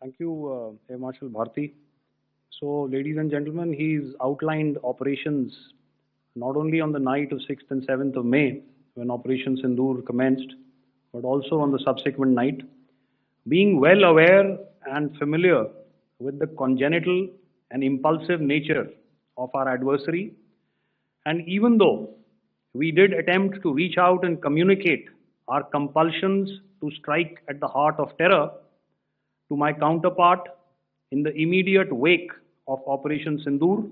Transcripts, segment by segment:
Thank you, Air Marshal Bharti. So, ladies and gentlemen, he's outlined operations not only on the night of 6th and 7th of May, when Operation Sindoor commenced, but also on the subsequent night. Being well aware and familiar with the congenital and impulsive nature of our adversary, and even though we did attempt to reach out and communicate our compulsions to strike at the heart of terror to my counterpart in the immediate wake of Operation Sindoor,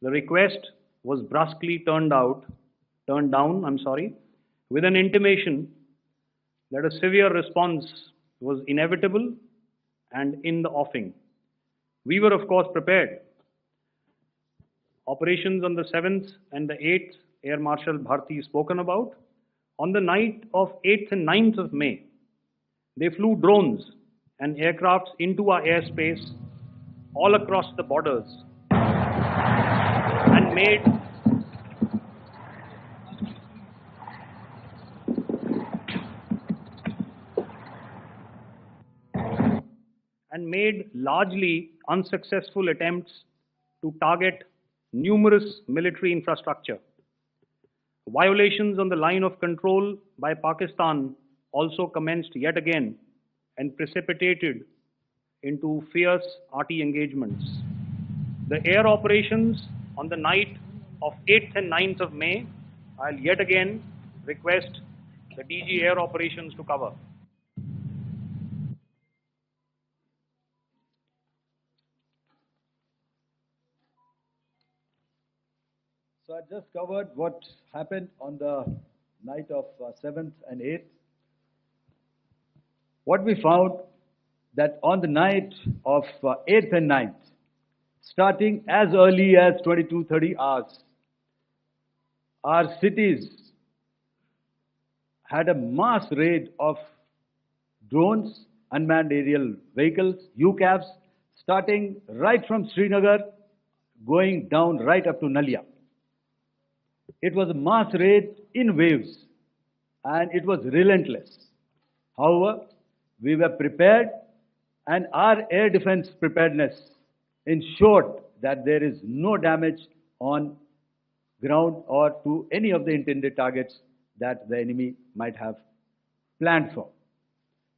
the request was brusquely turned down, with an intimation that a severe response was inevitable and in the offing. We were, of course, prepared. Operations on the 7th and the 8th, Air Marshal Bharti spoken about. On the night of 8th and 9th of May, they flew drones and aircrafts into our airspace all across the borders and made largely unsuccessful attempts to target numerous military infrastructure. Violations on the line of control by Pakistan also commenced yet again and precipitated into fierce arty engagements. The air operations on the night of 8th and 9th of May, I'll yet again request the DG Air Operations to cover. So I just covered what happened on the night of 7th and 8th. What we found that on the night of 8th and 9th, starting as early as 22:30 hours, our cities had a mass raid of drones, unmanned aerial vehicles, UCAVs, starting right from Srinagar, going down right up to Nalia. It was a mass raid in waves, and it was relentless. However, we were prepared, and our air defense preparedness ensured that there is no damage on ground or to any of the intended targets that the enemy might have planned for.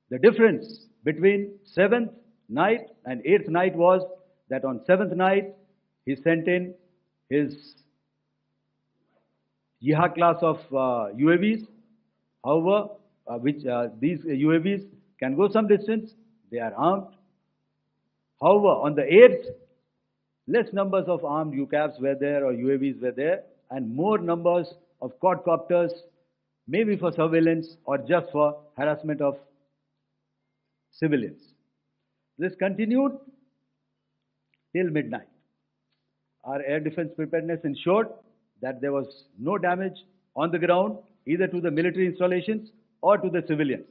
The difference between 7th night and 8th night was that on 7th night, he sent in his Yiha class of UAVs. However, these UAVs can go some distance. They are armed. However, on the 8th, less numbers of armed UCAVs were there or UAVs were there, and more numbers of quadcopters, maybe for surveillance or just for harassment of civilians. This continued till midnight. Our air defense preparedness ensured that there was no damage on the ground, either to the military installations or to the civilians.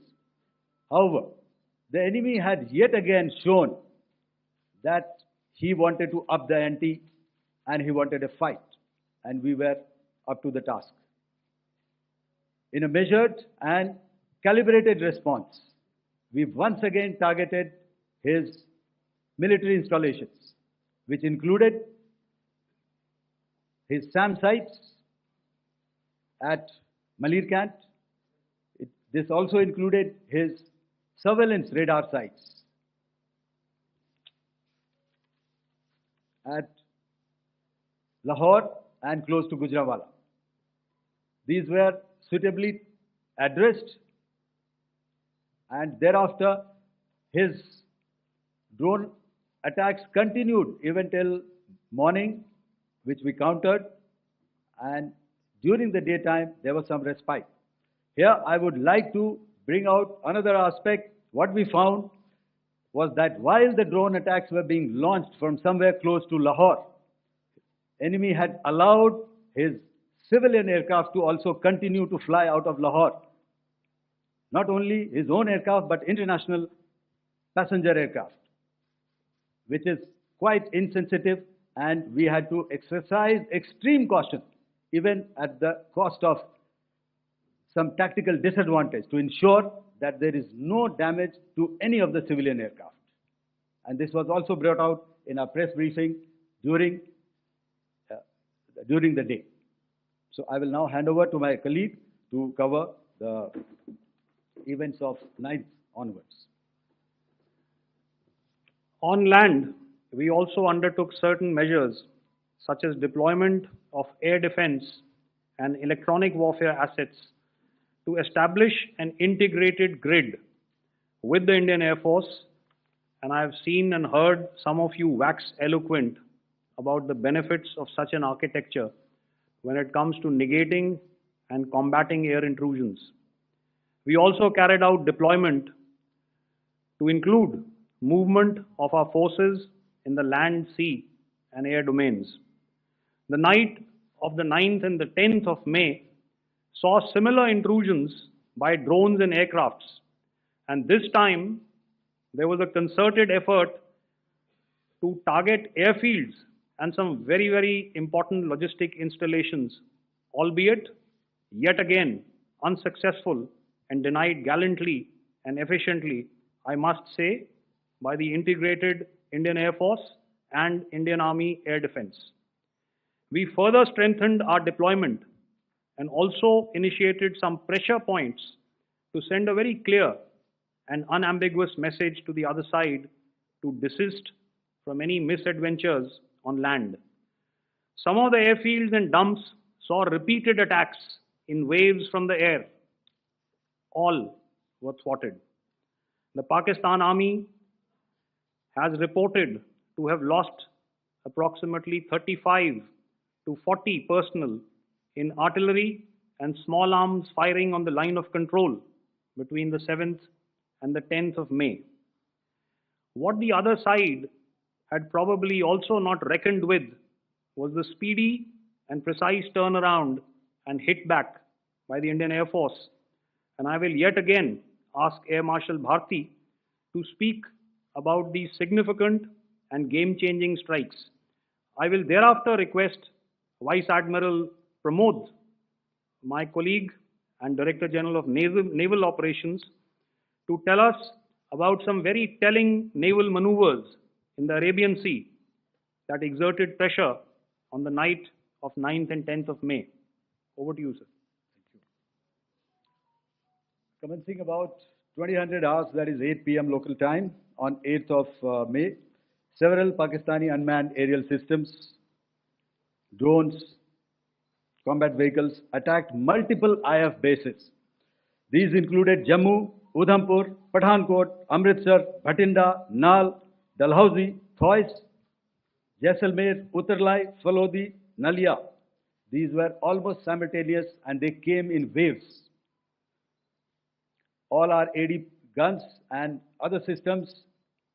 However, the enemy had yet again shown that he wanted to up the ante and he wanted a fight, and we were up to the task. In a measured and calibrated response, we once again targeted his military installations, which included his SAM sites at Malirkant. This also included his surveillance radar sites at Lahore and close to Gujranwala. These were suitably addressed, and thereafter his drone attacks continued even till morning, which we countered, and during the daytime there was some respite. Here I would like to bring out another aspect. What we found was that while the drone attacks were being launched from somewhere close to Lahore, enemy had allowed his civilian aircraft to also continue to fly out of Lahore. Not only his own aircraft, but international passenger aircraft, which is quite insensitive, and we had to exercise extreme caution, even at the cost of some tactical disadvantage, to ensure that there is no damage to any of the civilian aircraft. and this was also brought out in a press briefing during the day. So I will now hand over to my colleague to cover the events of 9th onwards. On land, we also undertook certain measures such as deployment of air defense and electronic warfare assets to establish an integrated grid with the Indian Air Force, and I have seen and heard some of you wax eloquent about the benefits of such an architecture when it comes to negating and combating air intrusions. We also carried out deployment to include movement of our forces in the land, sea, and air domains. The night of the 9th and the 10th of May saw similar intrusions by drones and aircrafts, and this time there was a concerted effort to target airfields and some very, very important logistic installations, albeit yet again unsuccessful and denied gallantly and efficiently, I must say, by the integrated Indian Air Force and Indian Army Air Defense. We further strengthened our deployment and also initiated some pressure points to send a very clear and unambiguous message to the other side to desist from any misadventures on land. Some of the airfields and dumps saw repeated attacks in waves from the air. All were thwarted. The Pakistan Army has reported to have lost approximately 35 to 40 personnel in artillery and small arms firing on the line of control between the 7th and the 10th of May. What the other side had probably also not reckoned with was the speedy and precise turnaround and hit back by the Indian Air Force. And I will yet again ask Air Marshal Bharti to speak about these significant and game-changing strikes. I will thereafter request Vice Admiral Pramod, my colleague and Director General of Naval Operations, to tell us about some very telling naval maneuvers in the Arabian Sea that exerted pressure on the night of 9th and 10th of May. Over to you, sir. Commencing about 2000 hours, that is 8 p.m. local time, on 8th of May, several Pakistani unmanned aerial systems, drones, combat vehicles attacked multiple IF bases. These included Jammu, Udhampur, Pathankot, Amritsar, Bhatinda, Nal, Dalhousie, Thois, Jaisalmer, Uttarlai, Falodi, Nalia. These were almost simultaneous and they came in waves. All our AD guns and other systems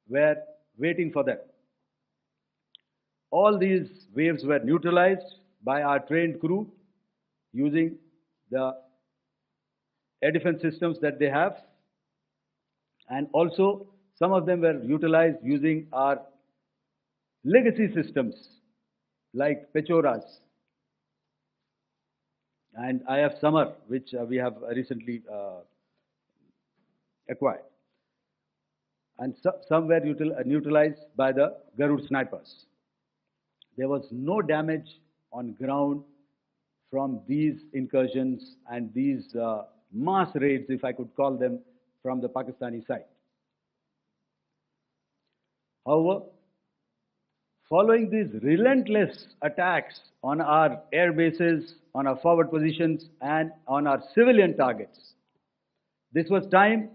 were waiting for them. All these waves were neutralized by our trained crew using the air defense systems that they have, and also some of them were utilized using our legacy systems like Pechoras and IF Summer, which we have recently acquired. And some were neutralized by the Garud snipers. There was no damage on ground from these incursions and these mass raids, if I could call them, from the Pakistani side. However, following these relentless attacks on our air bases, on our forward positions, and on our civilian targets, this was time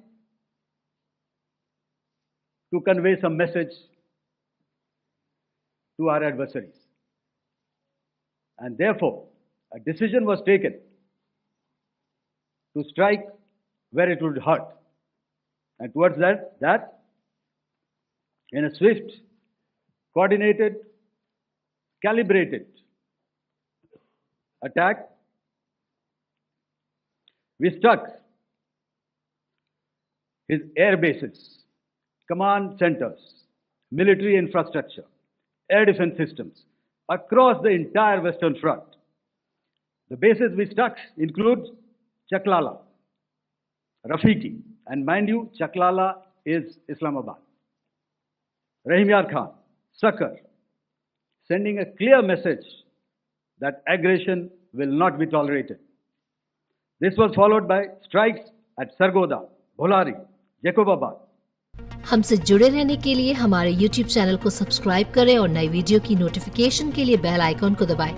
to convey some message to our adversaries. And therefore, a decision was taken to strike where it would hurt. And towards that, in a swift, coordinated, calibrated attack, we struck his air bases, command centers, military infrastructure, air defense systems across the entire Western Front. The bases we struck include Chaklala, Rafiki, and mind you, Chaklala is Islamabad. Rahim Yar Khan, Sakar, sending a clear message that aggression will not be tolerated. This was followed by strikes at Sargoda, Bholari, Jacobabad. हमसे जुड़े रहने के लिए हमारे YouTube channel को subscribe करें और नई वीडियो की नोटिफिकेशन के लिए बेल आइकॉन को दबाएं।